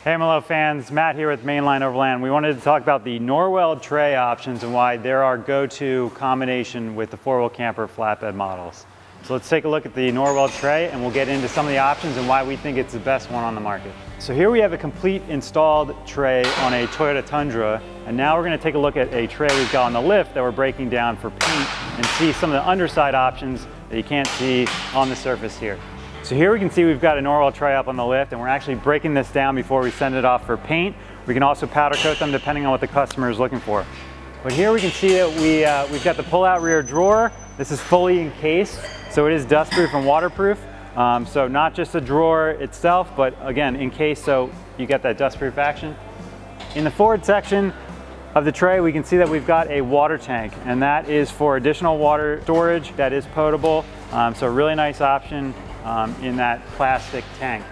Hey MLO fans, Matt here with Mainline Overland. We wanted to talk about the Norweld Tray options and why they're our go-to combination with the four-wheel camper flatbed models. So let's take a look at the Norweld Tray and we'll get into some of the options and why we think it's the best one on the market. So here we have a complete installed tray on a Toyota Tundra, and now we're going to take a look at a tray we've got on the lift that we're breaking down for paint and see some of the underside options that you can't see on the surface here. So here we can see we've got a Norweld tray up on the lift, and we're actually breaking this down before we send it off for paint. We can also powder coat them depending on what the customer is looking for. But here we can see that we've got the pull-out rear drawer. This is fully encased, so it is dustproof and waterproof. So not just the drawer itself, but again, encased so you get that dustproof action. In the forward section of the tray, we can see that we've got a water tank, and that is for additional water storage that is potable. So a really nice option in that plastic tank.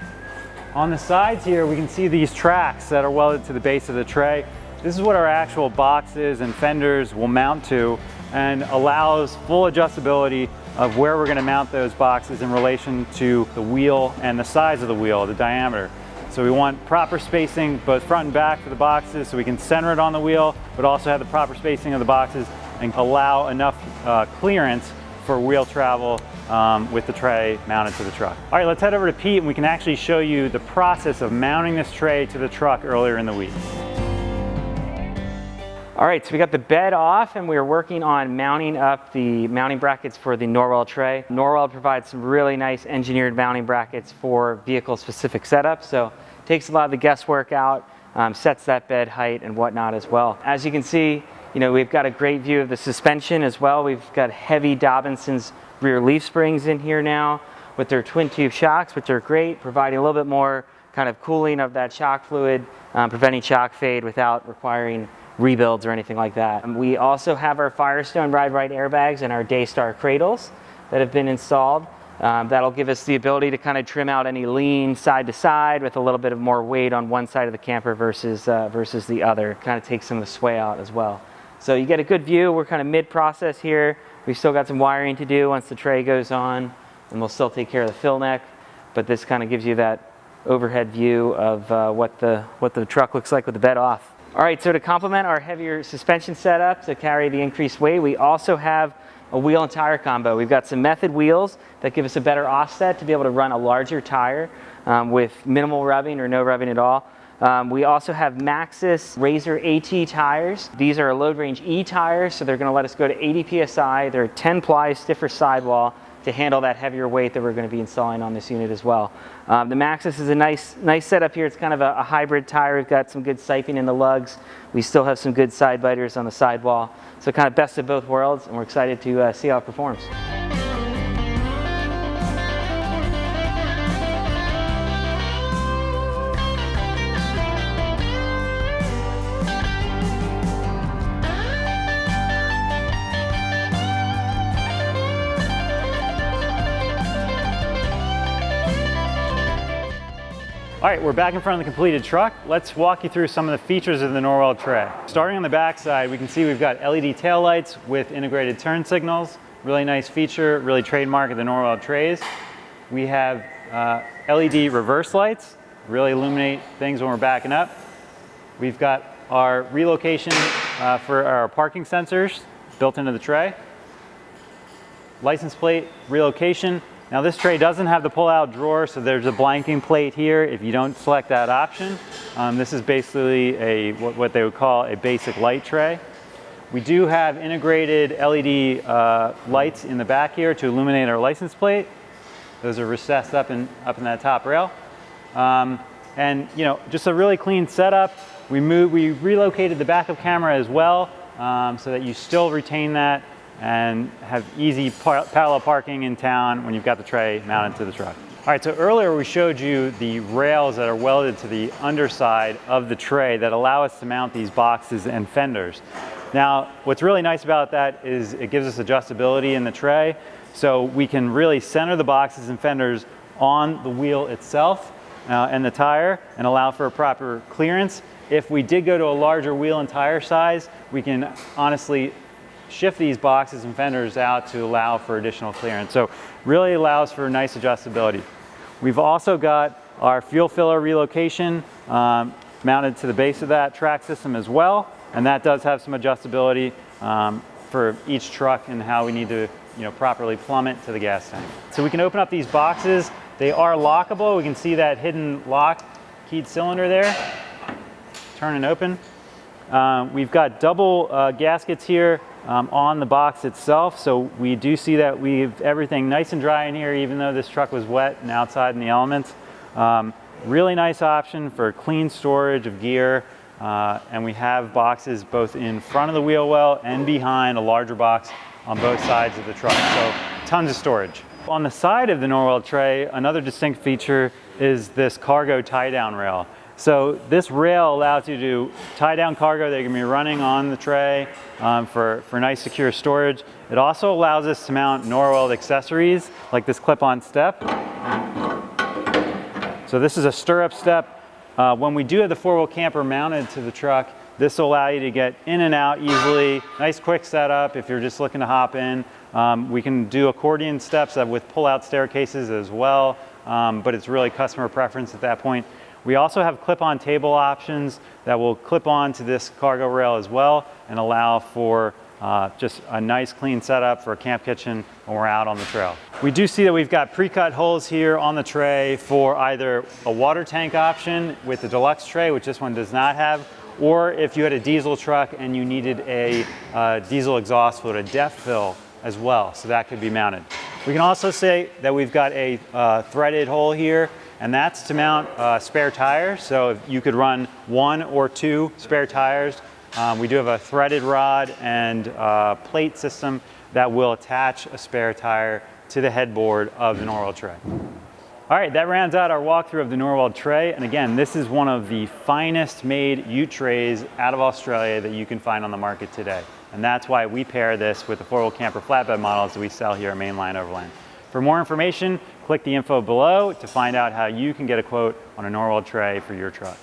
On the sides here, we can see these tracks that are welded to the base of the tray. This is what our actual boxes and fenders will mount to, and allows full adjustability of where we're going to mount those boxes in relation to the wheel and the size of the wheel, the diameter. So we want proper spacing both front and back for the boxes so we can center it on the wheel, but also have the proper spacing of the boxes and allow enough clearance for wheel travel with the tray mounted to the truck. All right, let's head over to Pete and we can actually show you the process of mounting this tray to the truck earlier in the week. All right, so we got the bed off and we're working on mounting up the mounting brackets for the Norweld tray. Norweld provides some really nice engineered mounting brackets for vehicle-specific setups, so it takes a lot of the guesswork out, sets that bed height and whatnot as well. As you can see, we've got a great view of the suspension as well. We've got heavy Dobinson's rear leaf springs in here now with their twin tube shocks, which are great, providing a little bit more kind of cooling of that shock fluid, preventing shock fade without requiring rebuilds or anything like that. We also have our Firestone Ride Right airbags and our Daystar cradles that have been installed. That'll give us the ability to kind of trim out any lean side to side with a little bit of more weight on one side of the camper versus the other. Kind of takes some of the sway out as well. So you get a good view. We're kind of mid-process here. We've still got some wiring to do once the tray goes on, and we'll still take care of the fill neck, but this kind of gives you that overhead view of what the truck looks like with the bed off. All right, so to complement our heavier suspension setup to carry the increased weight, we also have a wheel and tire combo. We've got some Method wheels that give us a better offset to be able to run a larger tire with minimal rubbing or no rubbing at all. We also have Maxxis Razor AT tires. These are a load range E tires, so they're going to let us go to 80 psi. They're 10 ply stiffer sidewall to handle that heavier weight that we're going to be installing on this unit as well. The Maxxis is a nice setup here. It's kind of a hybrid tire. We've got some good siping in the lugs. We still have some good side biters on the sidewall. So kind of best of both worlds, and we're excited to see how it performs. All right, we're back in front of the completed truck. Let's walk you through some of the features of the Norweld Tray. Starting on the back side, we can see we've got LED taillights with integrated turn signals. Really nice feature, really trademark of the Norweld Trays. We have LED reverse lights, really illuminate things when we're backing up. We've got our relocation for our parking sensors built into the tray. License plate relocation. Now this tray doesn't have the pull-out drawer, so there's a blanking plate here if you don't select that option. This is basically what they would call a basic light tray. We do have integrated LED lights in the back here to illuminate our license plate. Those are recessed up in that top rail. And just a really clean setup. We relocated the backup camera as well, so that you still retain that and have easy parallel parking in town when you've got the tray mounted to the truck. All right, so earlier we showed you the rails that are welded to the underside of the tray that allow us to mount these boxes and fenders. Now, what's really nice about that is it gives us adjustability in the tray, so we can really center the boxes and fenders on the wheel itself and the tire and allow for a proper clearance. If we did go to a larger wheel and tire size, we can honestly shift these boxes and fenders out to allow for additional clearance. So really allows for nice adjustability. We've also got our fuel filler relocation mounted to the base of that track system as well, and that does have some adjustability for each truck and how we need to properly plumb it to the gas tank. So we can open up these boxes. They are lockable. We can see that hidden lock keyed cylinder there. Turn and open. We've got double gaskets here on the box itself, so we do see that we have everything nice and dry in here, even though this truck was wet and outside in the elements. Really nice option for clean storage of gear, and we have boxes both in front of the wheel well and behind, a larger box on both sides of the truck, so tons of storage. On the side of the Norweld Tray, another distinct feature is this cargo tie-down rail. So this rail allows you to tie down cargo that can be running on the tray for nice secure storage. It also allows us to mount Norweld accessories like this clip-on step. So this is a stirrup step. When we do have the four-wheel camper mounted to the truck, this will allow you to get in and out easily. Nice quick setup if you're just looking to hop in. We can do accordion steps with pull-out staircases as well, but it's really customer preference at that point. We also have clip-on table options that will clip on to this cargo rail as well and allow for just a nice clean setup for a camp kitchen when we're out on the trail. We do see that we've got pre-cut holes here on the tray for either a water tank option with the deluxe tray, which this one does not have, or if you had a diesel truck and you needed a diesel exhaust fluid, a DEF fill as well, so that could be mounted. We can also say that we've got a threaded hole here, and that's to mount spare tires. So if you could run 1 or 2 spare tires. We do have a threaded rod and plate system that will attach a spare tire to the headboard of the Norweld Tray. All right, that rounds out our walkthrough of the Norweld Tray. And again, this is one of the finest made ute trays out of Australia that you can find on the market today. And that's why we pair this with the four-wheel camper flatbed models that we sell here at Mainline Overland. For more information, click the info below to find out how you can get a quote on a Norweld Tray for your truck.